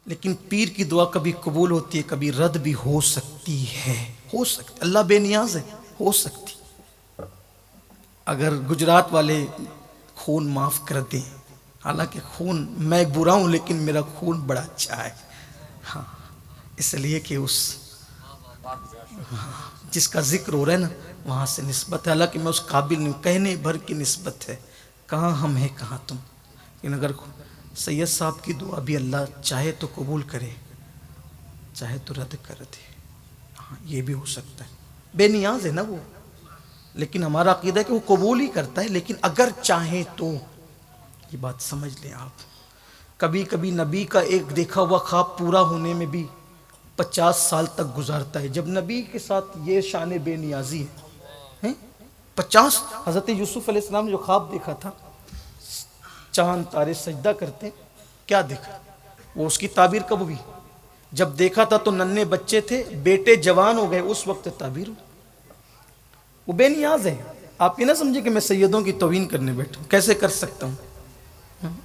लेकिन पीर की दुआ कभी कबूल होती है, कभी रद्द भी हो सकती है, हो सकती। अल्लाह बेनियाज है, हो सकती। अगर गुजरात वाले खून माफ कर दें, हालांकि खून, मैं बुरा हूं लेकिन मेरा खून बड़ा अच्छा है, हाँ, इसलिए कि उस जिसका जिक्र हो रहा है ना, वहाँ से निस्बत है। हालांकि मैं उस काबिल नहीं, कहने भर की निस्बत है, कहाँ हम हैं कहाँ तुम। लेकिन अगर सैयद साहब की दुआ भी अल्लाह चाहे तो कबूल करे, चाहे तो रद्द कर दे, हाँ ये भी हो सकता है। बेनियाज है ना वो, लेकिन हमारा अकीदा है कि वो कबूल ही करता है, लेकिन अगर चाहे तो। ये बात समझ लें आप। कभी कभी नबी का एक देखा हुआ ख्वाब पूरा होने में भी 50 साल तक गुजारता है। जब नबी के साथ ये शान बेनियाजी है, 50। हज़रत यूसुफ अलैहिस्सलाम ने जो ख्वाब देखा था, चांद तारे सजदा करते, क्या देखा, वो उसकी ताबीर कब हुई? जब देखा था तो नन्हे बच्चे थे, बेटे जवान हो गए, उस वक्त ताबीर हुई। वो बेनियाज है। आप ये ना समझे कि मैं सैयदों की तौहीन करने बैठा हूँ, कैसे कर सकता हूँ।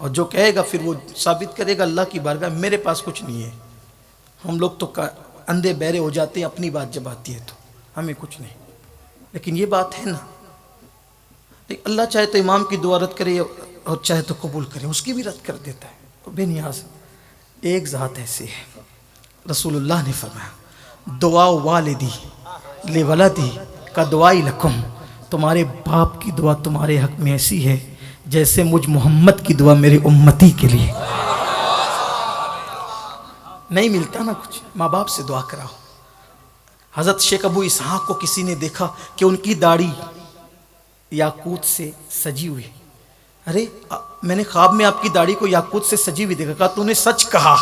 और जो कहेगा फिर वो साबित करेगा अल्लाह की बारगाह, मेरे पास कुछ नहीं है। हम लोग तो अंधे बहरे हो जाते हैं अपनी बात जब आती है तो, हमें कुछ नहीं। लेकिन ये बात है ना, अल्लाह चाहे तो इमाम की दुआ रद्द करे और चाहे तो कबूल करे, उसकी भी रद्द कर देता है। तो बेनियाज एक ज़ात ऐसी है। रसूलुल्लाह ने फरमाया, दुआ वालिदी ले वलदी का दुआई लकुम, तुम्हारे बाप की दुआ तुम्हारे हक में ऐसी है जैसे मुझ मोहम्मद की दुआ मेरे उम्मती के लिए। नहीं मिलता ना कुछ, माँ बाप से दुआ कराओ। हज़रत शेख अबू इसहाक को किसी ने देखा कि उनकी दाढ़ी याकूत से सजी हुई। अरे मैंने ख्वाब में आपकी दाढ़ी को याकूत से सजी हुई देखा। कहा तूने सच कहा,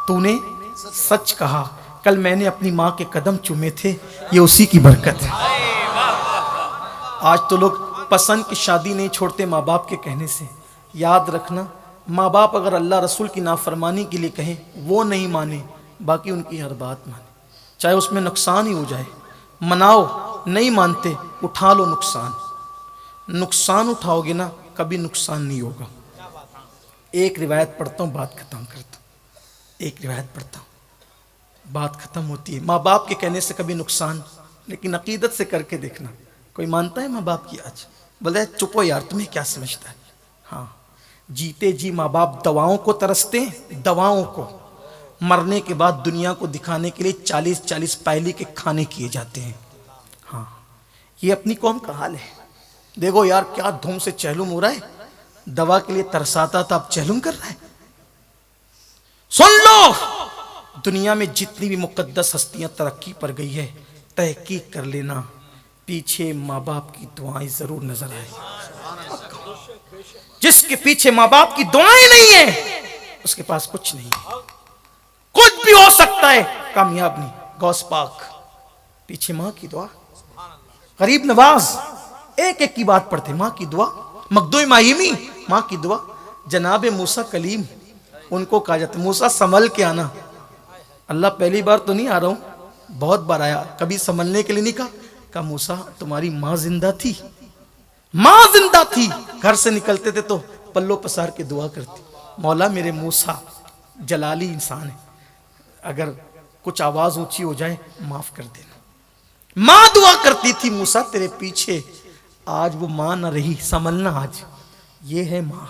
तूने सच कहा। कल मैंने अपनी माँ के कदम चूमे थे, ये उसी की बरकत है। आज तो लोग पसंद की शादी नहीं छोड़ते माँ बाप के कहने से। याद रखना, माँ बाप अगर अल्लाह रसूल की नाफरमानी के लिए कहें, वो नहीं माने, बाकी उनकी हर बात माने, चाहे उसमें नुकसान ही हो जाए। मनाओ, नहीं मानते उठा लो नुकसान। नुकसान उठाओगे ना, कभी नुकसान नहीं होगा। एक रिवायत पढ़ता हूँ, बात खत्म करता हूँ। एक रिवायत पढ़ता हूँ, बात खत्म होती है। माँ बाप के कहने से कभी नुकसान, लेकिन अकीदत से करके देखना। कोई मानता है माँ बाप की आज? बोले चुपो यार, तुम्हें क्या समझता है। हाँ, जीते जी माँ बाप दवाओं को तरसते हैं, दवाओं को। मरने के बाद दुनिया को दिखाने के लिए 40-40 पैली के खाने किए जाते हैं। हाँ, ये अपनी कौम का हाल है। देखो यार क्या धूम से चहलुम हो रहा है, दवा के लिए तरसाता था, अब चहलुम कर रहा है। सुन लो, दुनिया में जितनी भी मुकद्दस हस्तियां तरक्की पर गई है, तहकीक कर लेना, पीछे माँ बाप की दुआएं जरूर नजर आएगी। जिसके पीछे माँ बाप की दुआएं नहीं है, उसके पास कुछ नहीं है। कुछ भी हो सकता है, कामयाब नहीं। गौस पाक, पीछे माँ की दुआ। गरीब नवाज एक एक की बात पढ़ते, माँ की दुआ। मखदूम माहिमी, माँ की दुआ। जनाब मूसा कलीम, उनको कहा जाता मूसा संभल के आना। अल्लाह पहली बार तो नहीं आ रहा हूं, बहुत बार आया, कभी संभलने के लिए नहीं कहा मूसा तुम्हारी माँ जिंदा थी, माँ जिंदा थी। घर से निकलते थे तो पल्लो पसार के दुआ करती, मौला मेरे मूसा जलाली इंसान है, अगर कुछ आवाज ऊंची हो जाए माफ कर देना। माँ दुआ करती थी मूसा तेरे पीछे। आज वो माँ न रही, संभलना आज। ये है माँ,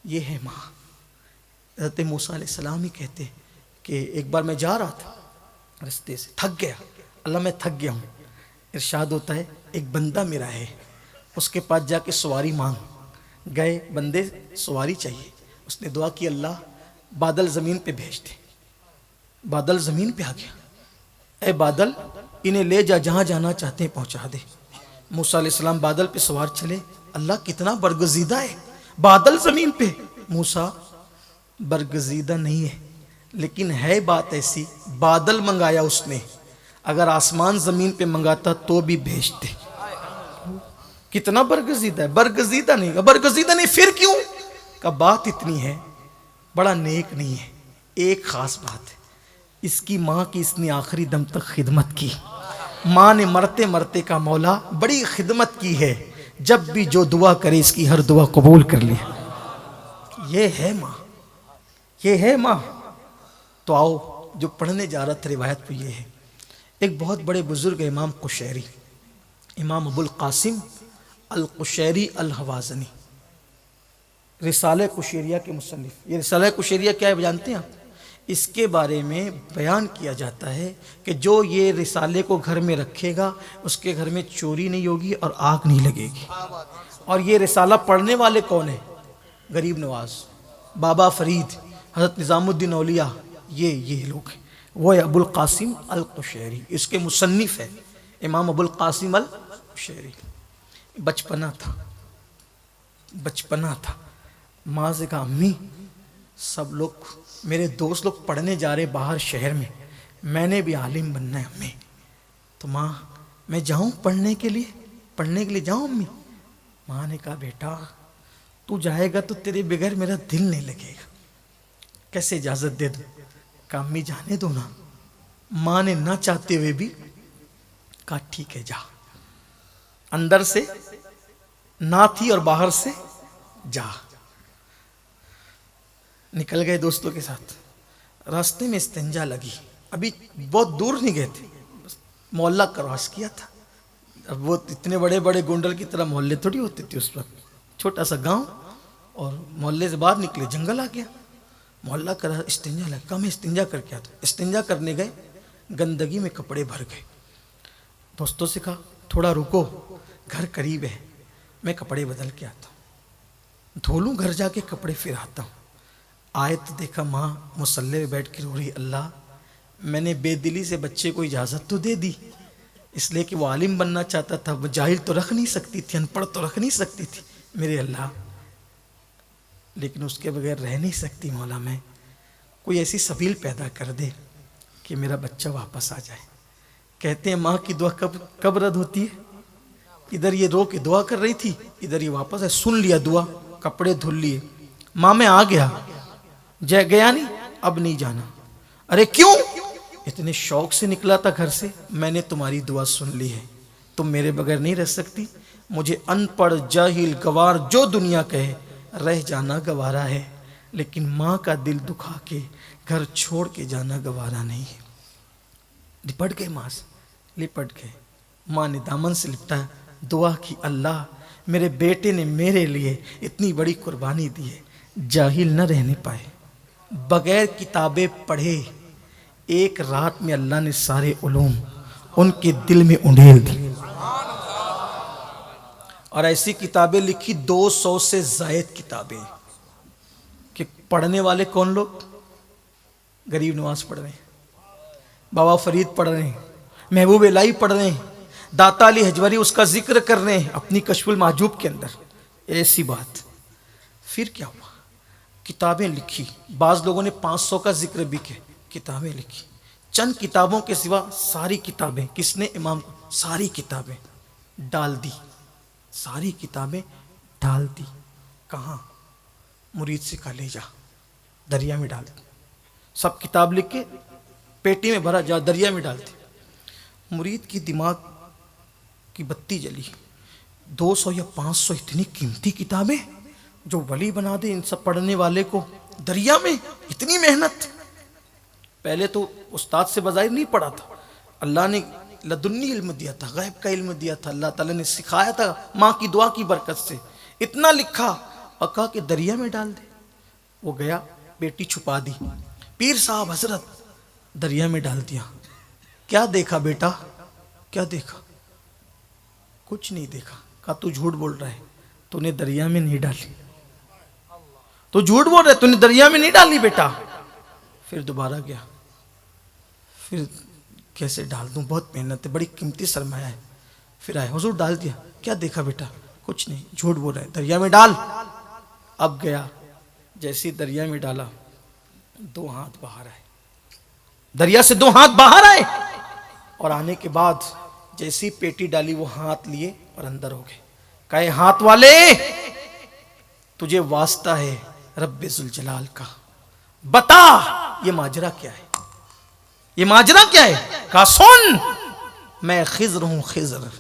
ये है माँ। हज़रत मूसा अलैहिस्सलाम ही कहते कि एक बार मैं जा रहा था रास्ते से, थक गया, अल्लाह मैं थक गया हूँ। इरशाद होता है एक बंदा मेरा है, उसके पास जाके सवारी मांग। गए, बंदे सवारी चाहिए। उसने दुआ की अल्लाह बादल ज़मीन पे भेज दे। बादल ज़मीन पे आ गया, ए बादल इन्हें ले जा, जहाँ जाना चाहते हैं पहुँचा दे। मूसा अलैहिस्सलाम बादल पे सवार चले। अल्लाह कितना बरगजीदा है, बादल ज़मीन पे। मूसा बरगजीदा नहीं है, लेकिन है बात ऐसी, बादल मंगाया उसने, अगर आसमान ज़मीन पे मंगाता तो भी भेजते। कितना बरगजीदा है। बरगजीदा नहीं, बरगजीदा नहीं फिर क्यों का बात इतनी है, बड़ा नेक नहीं है। एक खास बात है, इसकी माँ की इसने आखिरी दम तक खिदमत की। माँ ने मरते मरते का मौला बड़ी खिदमत की है, जब भी जो दुआ करे इसकी हर दुआ कबूल कर लिया। ये है माँ, ये है माँ। तो आओ, जो पढ़ने जा रहा था रिवायत में ये है, एक बहुत बड़े बुजुर्ग इमाम कुशैरी, इमाम अबुल कासिम अल कुशैरी अल हवाज़नी, रिसाले कुशैरिया के मुसन्निफ। ये रिसाले कुशैरिया क्या है जानते हैं आप? इसके बारे में बयान किया जाता है कि जो ये रिसाले को घर में रखेगा उसके घर में चोरी नहीं होगी और आग नहीं लगेगी। और ये रिसाला पढ़ने वाले कौन है? गरीब नवाज, बाबा फरीद, हज़रत निज़ामुद्दीन औलिया, ये लोग हैं। वो है अबुल कासिम अल कुशैरी, इसके मुसन्निफ है इमाम अबुल कासिम अल कुशैरी। बचपना था, माँ से कहा अम्मी सब लोग मेरे दोस्त लोग पढ़ने जा रहे बाहर शहर में, मैंने भी आलिम बनना है अम्मी, तो माँ मैं जाऊँ पढ़ने के लिए जाऊँ अम्मी? माँ ने कहा बेटा तू जाएगा तो तेरे बगैर मेरा दिल नहीं लगेगा, कैसे इजाज़त दे दूँ? कहा अम्मी जाने दो ना। माँ ने ना चाहते हुए भी कहा ठीक है जा। अंदर से ना थी और बाहर से जा। निकल गए दोस्तों के साथ। रास्ते में इस्तिंजा लगी, अभी बहुत दूर नहीं गए थे, मोहल्ला क्रॉस किया था। अब वो इतने बड़े बड़े गोंडल की तरह मोहल्ले थोड़ी होते थे उस वक्त, छोटा सा गांव, और मोहल्ले से बाहर निकले जंगल आ गया, मोहल्ला करा, इस्तिंजा लगा। कहा मैं इस्तिंजा करके आता हूँ। इस्तिंजा करने गए, गंदगी में कपड़े भर गए। दोस्तों से कहा थोड़ा रुको, घर करीब है, मैं कपड़े बदल के आता हूँ, धो लूँ, घर जाके कपड़े फिर आता हूँ। आए तो देखा माँ मुसल्ले में बैठ के रो रही, अल्लाह मैंने बेदिली से बच्चे को इजाज़त तो दे दी, इसलिए कि वो आलिम बनना चाहता था, वो जाहिल तो रख नहीं सकती थी, अनपढ़ तो रख नहीं सकती थी मेरे अल्लाह, लेकिन उसके बगैर रह नहीं सकती मौला। मैं कोई ऐसी सबील पैदा कर दे कि मेरा बच्चा वापस आ जाए। कहते हैं माँ की दुआ कब रद्द होती है? इधर ये रो के दुआ कर रही थी, इधर ये वापस है, सुन लिया दुआ, कपड़े धुल लिए। माँ मैं आ गया, जय गया नहीं, अब नहीं जाना। अरे क्यों? इतने शौक से निकला था घर से, मैंने तुम्हारी दुआ सुन ली है, तुम मेरे बगैर नहीं रह सकती, मुझे अनपढ़ जाहिल गवार जो दुनिया कहे रह जाना गवारा है, लेकिन माँ का दिल दुखा के घर छोड़ के जाना गवारा नहीं है। लिपट गए माँ से, लिपट गए। माँ ने दामन से लिपटा, दुआ की अल्लाह मेरे बेटे ने मेरे लिए इतनी बड़ी कुर्बानी दी है, जाहिल न रहने पाए, बगैर किताबें पढ़े एक रात में अल्लाह ने सारे उलूम उनके दिल में उंडेल दी। और ऐसी किताबें लिखी 200 से जायद किताबें, कि पढ़ने वाले कौन लोग? गरीब नवाज पढ़ रहे हैं, बाबा फरीद पढ़ रहे हैं, महबूब इलाही पढ़ रहे हैं, दाता अली हजवरी उसका जिक्र कर रहे हैं अपनी कशफुल महजूब के अंदर। ऐसी बात। फिर क्या हुआ? किताबें लिखी, बाज लोगों ने 500 का जिक्र भी किया, किताबें लिखी। चंद किताबों के सिवा सारी किताबें किसने? इमाम को सारी किताबें डाल दी, सारी किताबें डाल दी। कहाँ? मुरीद से कहा ले जा, दरिया में डाल दी। सब किताब लिख के पेटी में भरा, जा दरिया में डाल दी। मुरीद की दिमाग की बत्ती जली। 200 या 500 इतनी कीमती किताबें जो वली बना दे इन सब पढ़ने वाले को, दरिया में इतनी मेहनत। पहले तो उस्ताद से बजाय नहीं पढ़ा था, अल्लाह ने लदुन्नी इल्म दिया था, गैब का इल्म दिया था, अल्लाह ताला ने सिखाया था माँ की दुआ की बरकत से। इतना लिखा और कहा कि दरिया में डाल दे। वो गया, बेटी छुपा दी, पीर साहब हजरत दरिया में डाल दिया। क्या देखा बेटा? क्या देखा? कुछ नहीं देखा। कहा तू झूठ बोल रहा है, तूने दरिया में नहीं डाली, तो झूठ बोल रहा है, तूने दरिया में नहीं डाली बेटा। फिर दोबारा गया, फिर कैसे डाल दूं, बहुत मेहनत है, बड़ी कीमती सरमाया है। फिर आया, हुजूर डाल दिया। क्या देखा बेटा? कुछ नहीं, झूठ बोल रहा है, दरिया में डाल। अब गया, जैसे दरिया में डाला 2 हाथ बाहर आए, दरिया से 2 हाथ बाहर आए, और आने के बाद जैसी पेटी डाली वो हाथ लिए और अंदर हो गए। कहे हाथ वाले तुझे वास्ता है रब्बे जुल जलाल का, बता ये माजरा क्या है, ये माजरा क्या है? कहा सुन, मैं खिज़र हूं, खिज़र,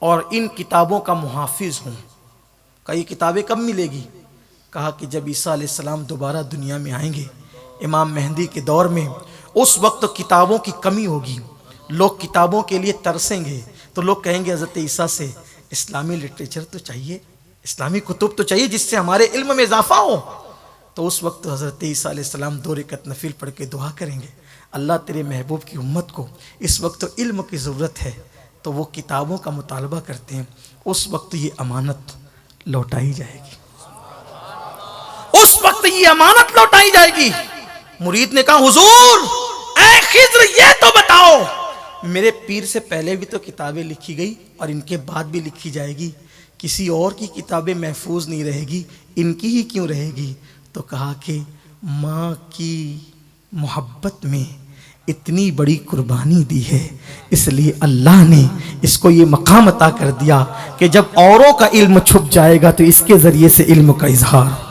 और इन किताबों का मुहाफिज हूं। कहा ये किताबें कब मिलेगी? कहा कि जब ईसा अलैहिस्सलाम दोबारा दुनिया में आएंगे, इमाम मेहंदी के दौर में, उस वक्त किताबों की कमी होगी, लोग किताबों के लिए तरसेंगे। तो लोग कहेंगे हज़रत ईसा से इस्लामी लिटरेचर तो चाहिए, इस्लामी कुतुब तो चाहिए जिससे हमारे इल्म में इजाफा हो। तो उस वक्त हज़रत ईसा अलैहिस्सलाम 2 रकात नफिल पढ़ के दुआ करेंगे, अल्लाह तेरे महबूब की उम्मत को इस वक्त तो इल्म की ज़रूरत है। तो वो किताबों का मुतालबा करते हैं, उस वक्त ये अमानत लौटाई जाएगी, उस वक्त ये अमानत लौटाई जाएगी। मुरीद ने कहा हुजूर ऐ खिज़्र ये तो बताओ, मेरे पीर से पहले भी तो किताबें लिखी गई और इनके बाद भी लिखी जाएगी, किसी और की किताबें महफूज नहीं रहेगी, इनकी ही क्यों रहेगी? तो कहा कि माँ की मोहब्बत में इतनी बड़ी कुर्बानी दी है, इसलिए अल्लाह ने इसको ये मकाम अता कर दिया कि जब औरों का इल्म छुप जाएगा तो इसके ज़रिए से इल्म का इजहार